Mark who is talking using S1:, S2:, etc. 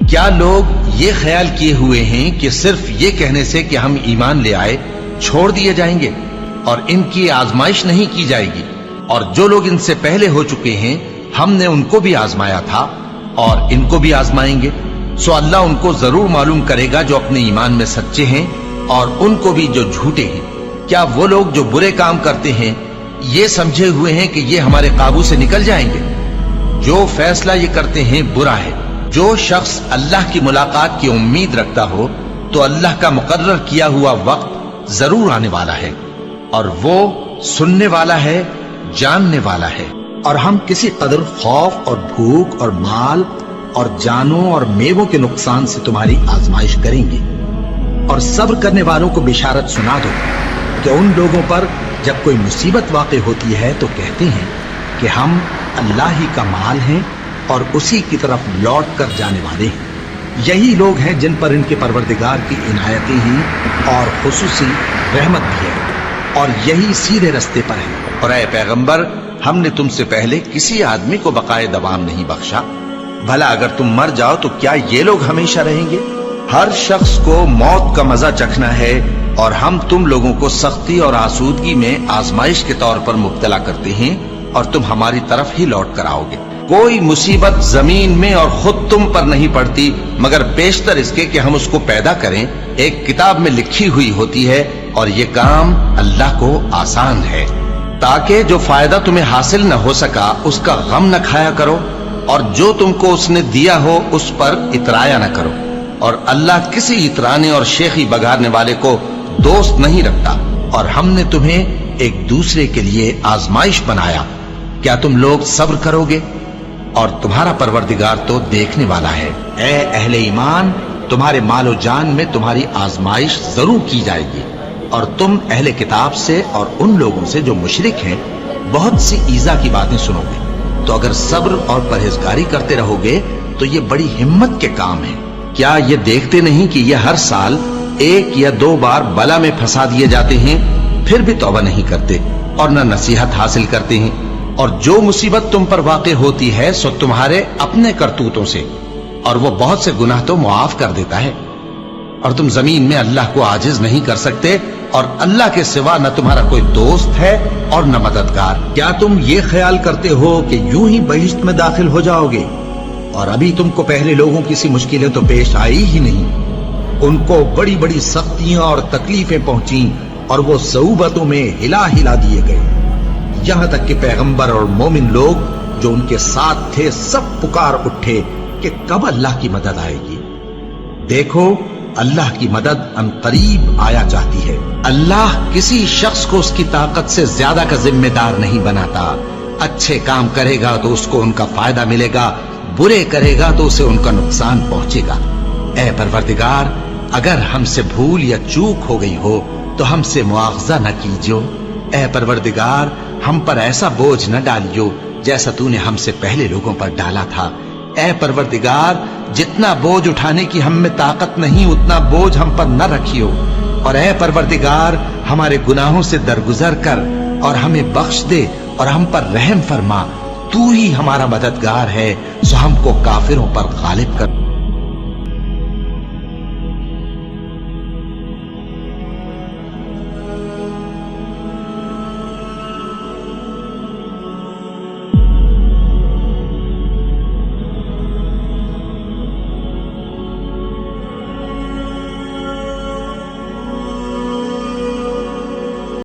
S1: کیا لوگ یہ خیال کیے ہوئے ہیں کہ صرف یہ کہنے سے کہ ہم ایمان لے آئے چھوڑ دیے جائیں گے اور ان کی آزمائش نہیں کی جائے گی؟ اور جو لوگ ان سے پہلے ہو چکے ہیں ہم نے ان کو بھی آزمایا تھا اور ان کو بھی آزمائیں گے، سو اللہ ان کو ضرور معلوم کرے گا جو اپنے ایمان میں سچے ہیں اور ان کو بھی جو جھوٹے ہیں۔ کیا وہ لوگ جو برے کام کرتے ہیں یہ سمجھے ہوئے ہیں کہ یہ ہمارے قابو سے نکل جائیں گے؟ جو فیصلہ یہ کرتے ہیں برا ہے۔ جو شخص اللہ کی ملاقات کی امید رکھتا ہو تو اللہ کا مقرر کیا ہوا وقت ضرور آنے والا ہے، اور وہ سننے والا ہے، جاننے والا ہے۔
S2: اور ہم کسی قدر خوف اور بھوک اور مال اور جانوں اور میووں کے نقصان سے تمہاری آزمائش کریں گے، اور صبر کرنے والوں کو بشارت سنا دو کہ ان لوگوں پر جب کوئی مصیبت واقع ہوتی ہے تو کہتے ہیں کہ ہم اللہ ہی کا مال ہیں اور اسی کی طرف لوٹ کر جانے والے ہیں۔ یہی لوگ ہیں جن پر ان کے پروردگار کی عنایتیں ہی اور خصوصی رحمت بھی ہے، اور یہی سیدھے رستے پر ہیں۔
S1: اور اے پیغمبر، ہم نے تم سے پہلے کسی آدمی کو بقائے دوام نہیں بخشا، بھلا اگر تم مر جاؤ تو کیا یہ لوگ ہمیشہ رہیں گے؟ ہر شخص کو موت کا مزہ چکھنا ہے، اور ہم تم لوگوں کو سختی اور آسودگی میں آزمائش کے طور پر مبتلا کرتے ہیں، اور تم ہماری طرف ہی لوٹ کر آؤ گے۔ کوئی مصیبت زمین میں اور خود تم پر نہیں پڑتی مگر بیشتر اس کے کہ ہم اس کو پیدا کریں ایک کتاب میں لکھی ہوئی ہوتی ہے، اور یہ کام اللہ کو آسان ہے، تاکہ جو فائدہ تمہیں حاصل نہ ہو سکا اس کا غم نہ کھایا کرو، اور جو تم کو اس نے دیا ہو اس پر اترایا نہ کرو۔ اور اللہ کسی اترانے اور شیخی بگارنے والے کو دوست نہیں رکھتا۔ اور ہم نے تمہیں ایک دوسرے کے لیے آزمائش بنایا، کیا تم لوگ صبر کرو گے؟ اور تمہارا پروردگار تو دیکھنے والا ہے۔
S2: اے اہل ایمان، تمہارے مال و جان میں تمہاری آزمائش ضرور کی جائے گی، اور تم اہل کتاب سے اور ان لوگوں سے جو مشرک ہیں بہت سی ایذا کی باتیں سنو گے، تو اگر صبر اور پرہیزگاری کرتے رہو گے تو یہ بڑی ہمت کے کام ہے۔ کیا یہ دیکھتے نہیں کہ یہ ہر سال 1 یا 2 بار بلا میں پھنسا دیے جاتے ہیں، پھر بھی توبہ نہیں کرتے اور نہ نصیحت حاصل کرتے ہیں؟ اور جو مصیبت تم پر واقع ہوتی ہے سو تمہارے اپنے کرتوتوں سے، اور وہ بہت سے گناہ تو معاف کر دیتا ہے۔ اور تم زمین میں اللہ کو عاجز نہیں کر سکتے، اور اللہ کے سوا نہ تمہارا کوئی دوست ہے اور نہ مددگار۔ کیا تم یہ خیال کرتے ہو کہ یوں ہی بہشت میں داخل ہو جاؤ گے، اور ابھی تم کو پہلے لوگوں کی سی مشکلیں تو پیش آئی ہی نہیں؟ ان کو بڑی بڑی سختیاں اور تکلیفیں پہنچیں، اور وہ صعوبتوں میں ہلا ہلا دیے گئے، یہاں تک کہ پیغمبر اور مومن لوگ جو ان کے ساتھ تھے سب پکار اٹھے کہ کب اللہ کی مدد آئے گی۔ دیکھو، اللہ کی مدد ان قریب آیا چاہتی ہے۔ اللہ کسی شخص کو اس کی طاقت سے زیادہ کا ذمہ دار نہیں بناتا۔ اچھے کام کرے گا تو اس کو ان کا فائدہ ملے گا، برے کرے گا تو اسے ان کا نقصان پہنچے گا۔ اے پروردگار، اگر ہم سے بھول یا چوک ہو گئی ہو تو ہم سے مواخذہ نہ کیجو۔ اے پروردگار، ہم پر ایسا بوجھ نہ ڈالیو جیسا تو نے ہم سے پہلے لوگوں پر ڈالا تھا۔ اے پروردگار، جتنا بوجھ اٹھانے کی ہم میں طاقت نہیں اتنا بوجھ ہم پر نہ رکھیو، اور اے پروردگار، ہمارے گناہوں سے درگزر کر اور ہمیں بخش دے اور ہم پر رحم فرما۔ تو ہی ہمارا مددگار ہے، سو ہم کو کافروں پر غالب کر۔